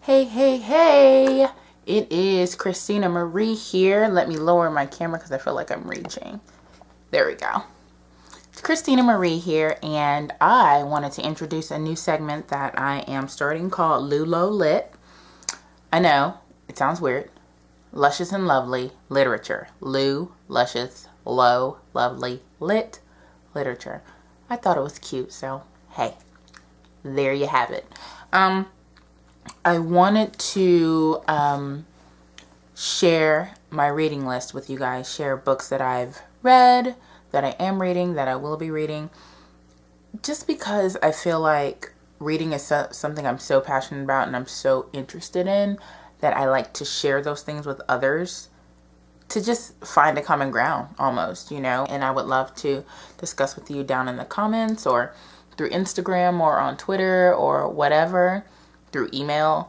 Hey, hey, hey! It is Christina Marie here. Let me lower my camera because I feel like I'm reaching. There we go. It's Christina Marie here, and I wanted to introduce a new segment that I am starting called LuLo Lit. I know, it sounds weird. Luscious and lovely literature. Luscious, low, lovely, lit, literature. I thought it was cute, so hey, there you have it. I wanted to share my reading list with you guys, share books that I've read, that I am reading, that I will be reading, just because I feel like reading is something I'm so passionate about and I'm so interested in that I like to share those things with others to just find a common ground almost, you know, and I would love to discuss with you down in the comments or through Instagram or on Twitter or whatever, through email,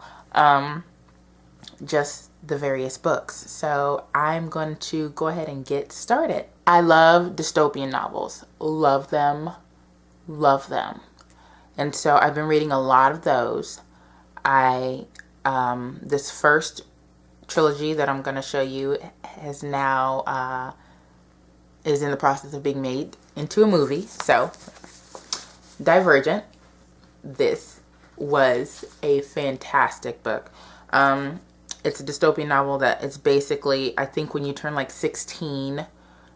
just the various books. So I'm going to go ahead and get started. I love dystopian novels. Love them. Love them. And so I've been reading a lot of those. This first trilogy that I'm going to show you has now, is in the process of being made into a movie. So, Divergent. This was a fantastic book. It's a dystopian novel that it's basically, I think when you turn like 16,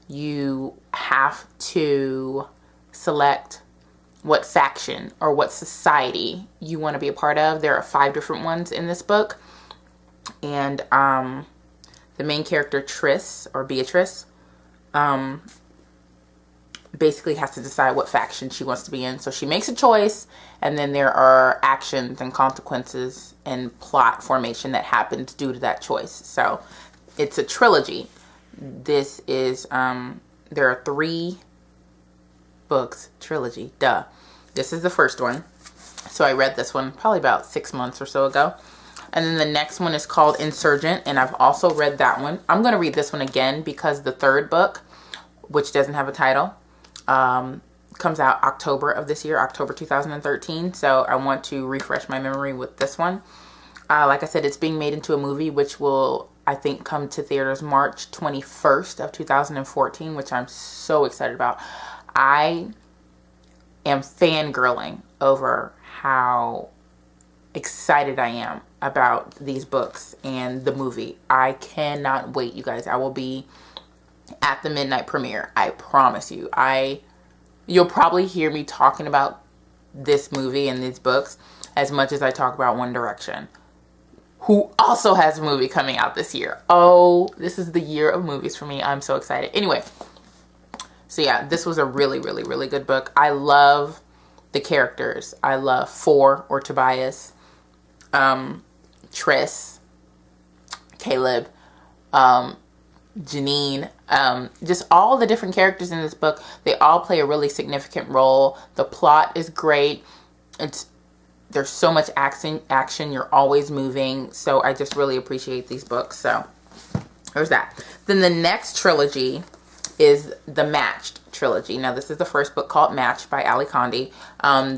you have to select what faction or what society you want to be a part of. There are 5 different ones in this book. And the main character, Tris, or Beatrice, basically has to decide what faction she wants to be in. So she makes a choice, and then there are actions and consequences and plot formation that happens due to that choice. So it's a trilogy. This is, there are 3 books, trilogy, duh. This is the first one. So I read this one probably about 6 months or so ago. And then the next one is called Insurgent, and I've also read that one. I'm going to read this one again because the third book, which doesn't have a title, comes out October of this year, October 2013. So I want to refresh my memory with this one. Like I said, it's being made into a movie, which will, I think, come to theaters March 21st of 2014, which I'm so excited about. I am fangirling over how excited I am about these books and the movie. I cannot wait, you guys. I will be at the midnight premiere. I promise you. You'll probably hear me talking about this movie and these books as much as I talk about One Direction, who also has a movie coming out this year. Oh, this is the year of movies for me. I'm so excited. Anyway, so yeah, this was a really, really, really good book. I love the characters. I love Tobias, Tris, Caleb, Janine, just all the different characters in this book. They all play a really significant role. The plot is great. There's so much action. You're always moving. So I just really appreciate these books. So there's that. Then the next trilogy is the Matched trilogy. Now this is the first book, called Matched, by Condie.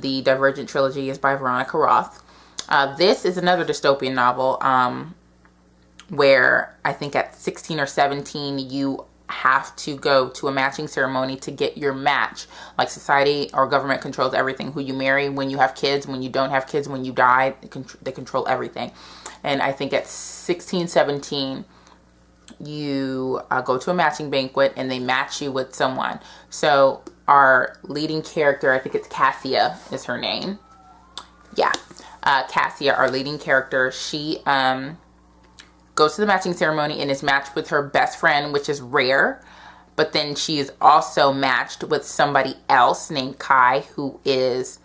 The Divergent trilogy is by Veronica Roth. This is another dystopian novel, where I think at 16 or 17 you have to go to a matching ceremony to get your match. Like society or government controls everything. Who you marry, when you have kids, when you don't have kids, when you die, they control everything. And I think at 16, 17 you go to a matching banquet and they match you with someone. So our leading character, I think it's Cassia is her name. Yeah, Cassia, our leading character, she goes to the matching ceremony and is matched with her best friend, which is rare. But then she is also matched with somebody else named Kai, who is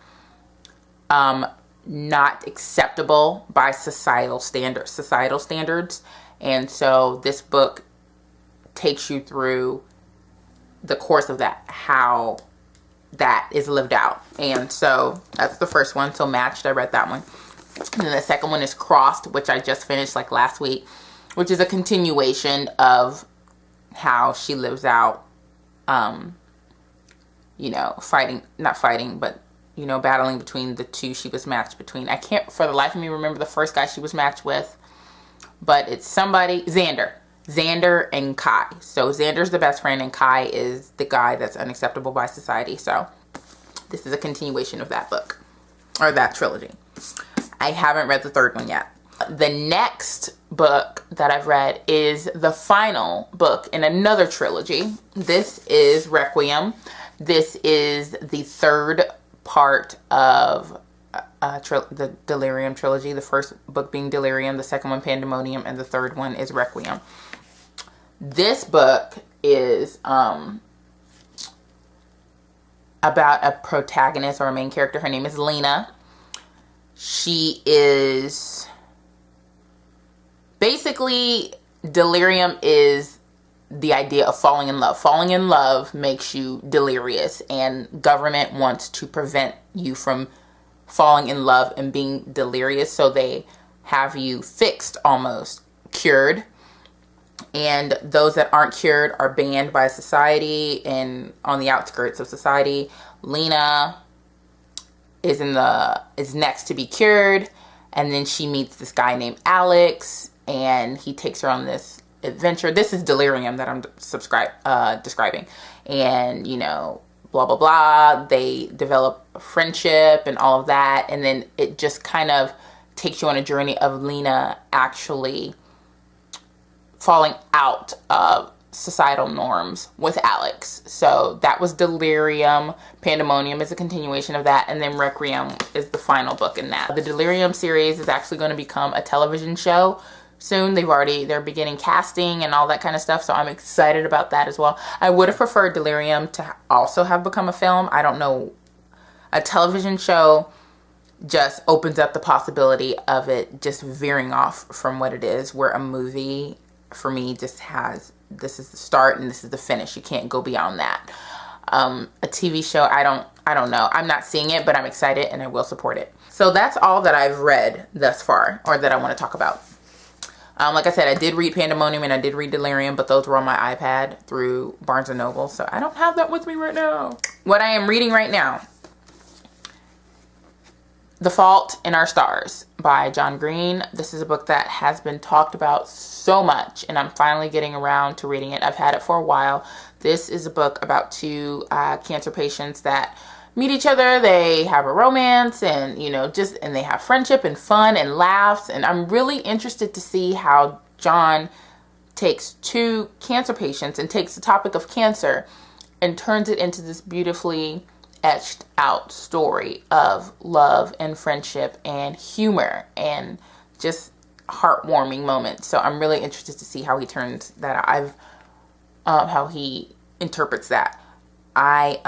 not acceptable by societal standards. And so this book takes you through the course of that, how that is lived out. And so that's the first one. So Matched, I read that one. And then the second one is Crossed, which I just finished like last week, which is a continuation of how she lives out, you know, not fighting, but you know, battling between the two she was matched between. I can't for the life of me remember the first guy she was matched with, but it's somebody, Xander and Kai. So Xander's the best friend and Kai is the guy that's unacceptable by society. So this is a continuation of that book, or that trilogy. I haven't read the third one yet. The next book that I've read is the final book in another trilogy. This is Requiem. This is the third part of the Delirium trilogy. The first book being Delirium, the second one Pandemonium, and the third one is Requiem. This book is about a protagonist or a main character. Her name is Lena. She is basically, delirium is the idea of falling in love. Falling in love makes you delirious, and government wants to prevent you from falling in love and being delirious, so they have you fixed, almost cured. And those that aren't cured are banned by society and on the outskirts of society. Lena is next to be cured, and then she meets this guy named Alex, and he takes her on this adventure. This is Delirium that I'm describing. And, you know, blah, blah, blah. They develop a friendship and all of that. And then it just kind of takes you on a journey of Lena actually falling out of societal norms with Alex. So that was Delirium. Pandemonium is a continuation of that, and then Requiem is the final book in that. The Delirium series is actually going to become a television show soon. They're beginning casting and all that kind of stuff, so I'm excited about that as well. I would have preferred Delirium to also have become a film. I don't know. A television show just opens up the possibility of it just veering off from what it is, where a movie for me just has, this is the start and this is the finish. You can't go beyond that. A TV show, I don't know. I'm not seeing it, but I'm excited and I will support it. So that's all that I've read thus far, or that I want to talk about. Like I said, I did read Pandemonium and I did read Delirium, but those were on my iPad through Barnes & Noble, so I don't have that with me right now. What I am reading right now, The Fault in Our Stars by John Green. This is a book that has been talked about so much, and I'm finally getting around to reading it. I've had it for a while. This is a book about two cancer patients that meet each other. They have a romance, and and they have friendship and fun and laughs. And I'm really interested to see how John takes two cancer patients and takes the topic of cancer and turns it into this beautifully etched out story of love and friendship and humor and just heartwarming moments. So I'm really interested to see how he turns that out. How he interprets that. I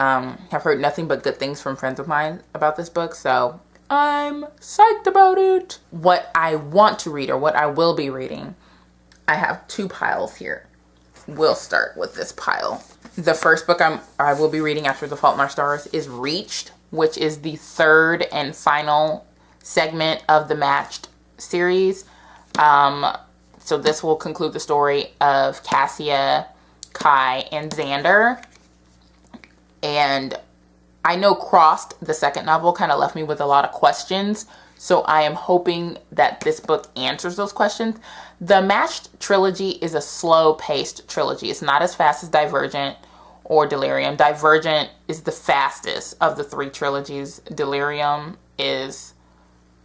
have heard nothing but good things from friends of mine about this book, so I'm psyched about it. What I want to read, or what I will be reading, I have two piles here. We'll start with this pile. The first book I will be reading after The Fault in Our Stars is Reached, which is the third and final segment of the Matched series. So this will conclude the story of Cassia, Kai, and Xander. And I know Crossed, the second novel, kind of left me with a lot of questions. So I am hoping that this book answers those questions. The Matched trilogy is a slow-paced trilogy. It's not as fast as Divergent or Delirium. Divergent is the fastest of the three trilogies. Delirium is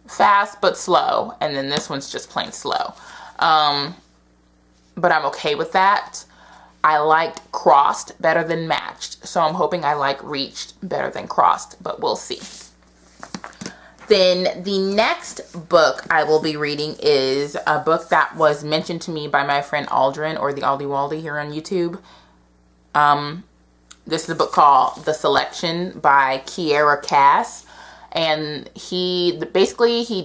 fast but slow. And then this one's just plain slow. But I'm okay with that. I liked Crossed better than Matched, so I'm hoping I like Reached better than Crossed, but we'll see. Then the next book I will be reading is a book that was mentioned to me by my friend Aldrin, or the Aldi Waldi here on YouTube. This is a book called The Selection by Kiera Cass, and he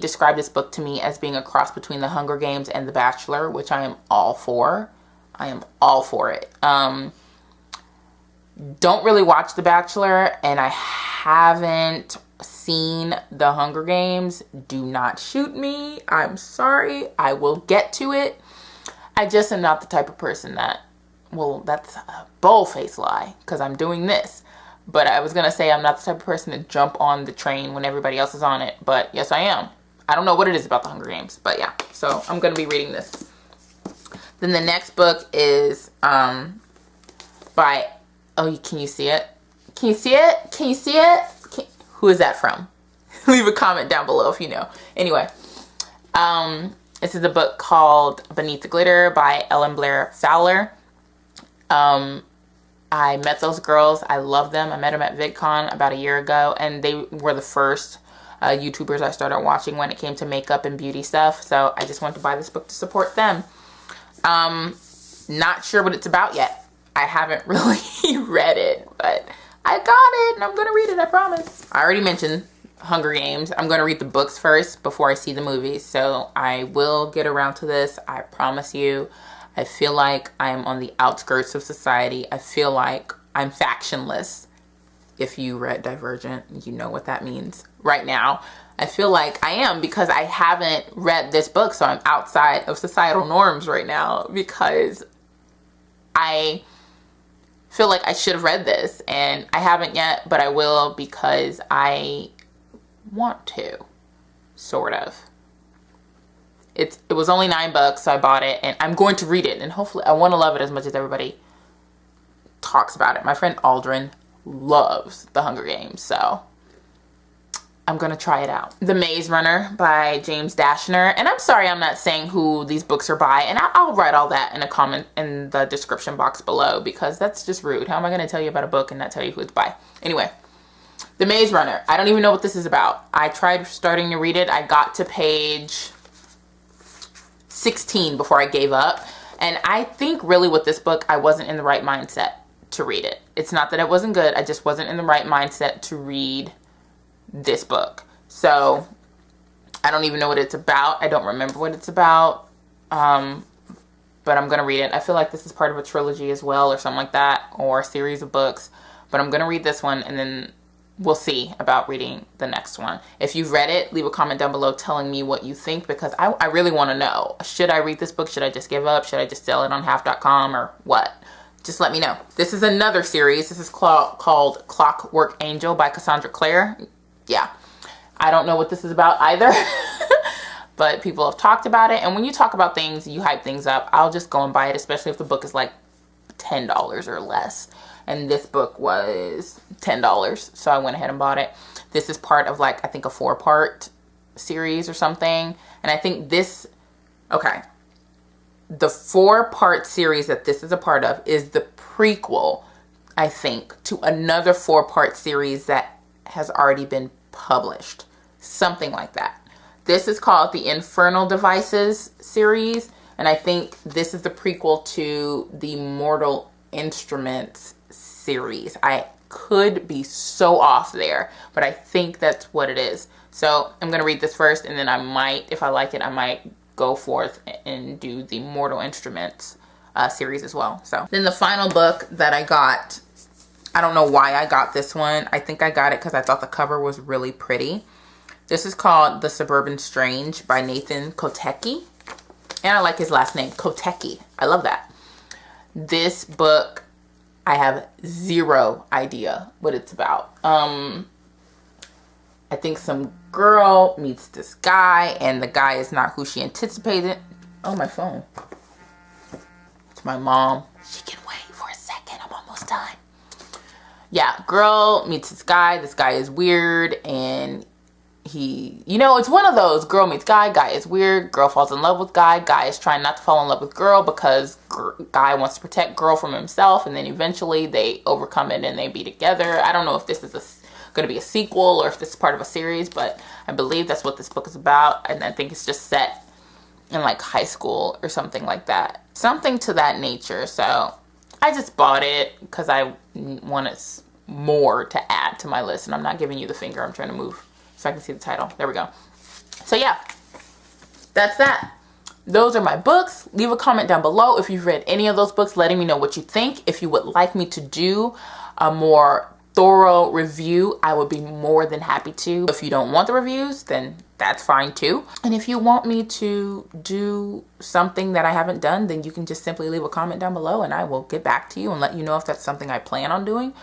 described this book to me as being a cross between The Hunger Games and The Bachelor, which I am all for. I am all for it. Don't really watch The Bachelor, and I haven't seen The Hunger Games. Do not shoot me. I'm sorry. I will get to it. I just am not the type of person that, well, that's a bold-faced lie, because I'm doing this. But I was going to say I'm not the type of person to jump on the train when everybody else is on it. But yes, I am. I don't know what it is about the Hunger Games. But yeah, so I'm going to be reading this. Then the next book is by, oh, can you see it? Can you see it? Can you see it? Who is that from? Leave a comment down below if you know. Anyway, this is a book called Beneath the Glitter by Ellen Blair Fowler. I met those girls. I love them. I met them at VidCon about a year ago, and they were the first YouTubers I started watching when it came to makeup and beauty stuff. So I just wanted to buy this book to support them. Not sure what it's about yet. I haven't really read it, but I got it and I'm going to read it, I promise. I already mentioned Hunger Games. I'm going to read the books first before I see the movies. So I will get around to this. I promise you. I feel like I'm on the outskirts of society. I feel like I'm factionless. If you read Divergent, you know what that means right now. I feel like I am because I haven't read this book. So I'm outside of societal norms right now because I feel like I should have read this and I haven't yet, but I will because I want to, sort of. It was only $9, so I bought it and I'm going to read it and hopefully I want to love it as much as everybody talks about it. My friend Aldrin loves The Hunger Games, so I'm going to try it out. The Maze Runner by James Dashner. And I'm sorry I'm not saying who these books are by, and I'll write all that in a comment in the description box below because that's just rude. How am I going to tell you about a book and not tell you who it's by? Anyway, The Maze Runner. I don't even know what this is about. I tried starting to read it. I got to page 16 before I gave up. And I think really with this book, I wasn't in the right mindset to read it. It's not that it wasn't good. I just wasn't in the right mindset to read this book. So I don't even know what it's about. I don't remember what it's about. But I'm going to read it. I feel like this is part of a trilogy as well or something like that, or a series of books. But I'm going to read this one and then we'll see about reading the next one. If you've read it, leave a comment down below telling me what you think because I really want to know. Should I read this book? Should I just give up? Should I just sell it on half.com or what? Just let me know. This is another series. This is called Clockwork Angel by Cassandra Clare. Yeah, I don't know what this is about either, but people have talked about it. And when you talk about things, you hype things up. I'll just go and buy it, especially if the book is like $10 or less. And this book was $10, so I went ahead and bought it. This is part of like, I think a 4-part series or something. And I think this, okay, the 4-part series that this is a part of is the prequel, I think, to another 4-part series that has already been published. Something like that. This is called the Infernal Devices series. And I think this is the prequel to the Mortal Instruments series. I could be so off there, but I think that's what it is. So I'm going to read this first and then I might, if I like it, I might go forth and do the Mortal Instruments series as well. So then the final book that I got, I don't know why I got this one. I think I got it because I thought the cover was really pretty. This is called The Suburban Strange by Nathan Kotecki. And I like his last name, Kotecki. I love that. This book, I have zero idea what it's about. I think some girl meets this guy and the guy is not who she anticipated. Oh, my phone. It's my mom. She can wait for a second. I'm almost done. Yeah, girl meets this guy. This guy is weird and he, you know, it's one of those girl meets guy, guy is weird, girl falls in love with guy, guy is trying not to fall in love with girl because guy wants to protect girl from himself, and then eventually they overcome it and they be together. I don't know if this is going to be a sequel or if this is part of a series, but I believe that's what this book is about, and I think it's just set in like high school or something like that. Something to that nature. So I just bought it because I wanted more to add to my list, and I'm not giving you the finger. I'm trying to move so I can see the title. There we go. So yeah, that's that. Those are my books. Leave a comment down below if you've read any of those books, letting me know what you think. If you would like me to do a more thorough review, I would be more than happy to. If you don't want the reviews, then that's fine too. And if you want me to do something that I haven't done, then you can just simply leave a comment down below and I will get back to you and let you know if that's something I plan on doing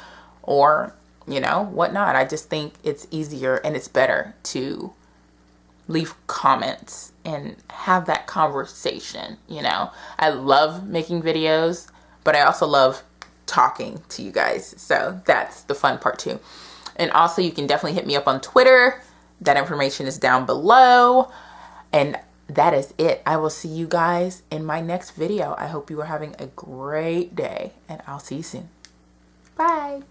or you know, whatnot. I just think it's easier and it's better to leave comments and have that conversation, you know. I love making videos, but I also love talking to you guys. So that's the fun part too. And also you can definitely hit me up on Twitter. That information is down below. And that is it. I will see you guys in my next video. I hope you are having a great day, and I'll see you soon. Bye.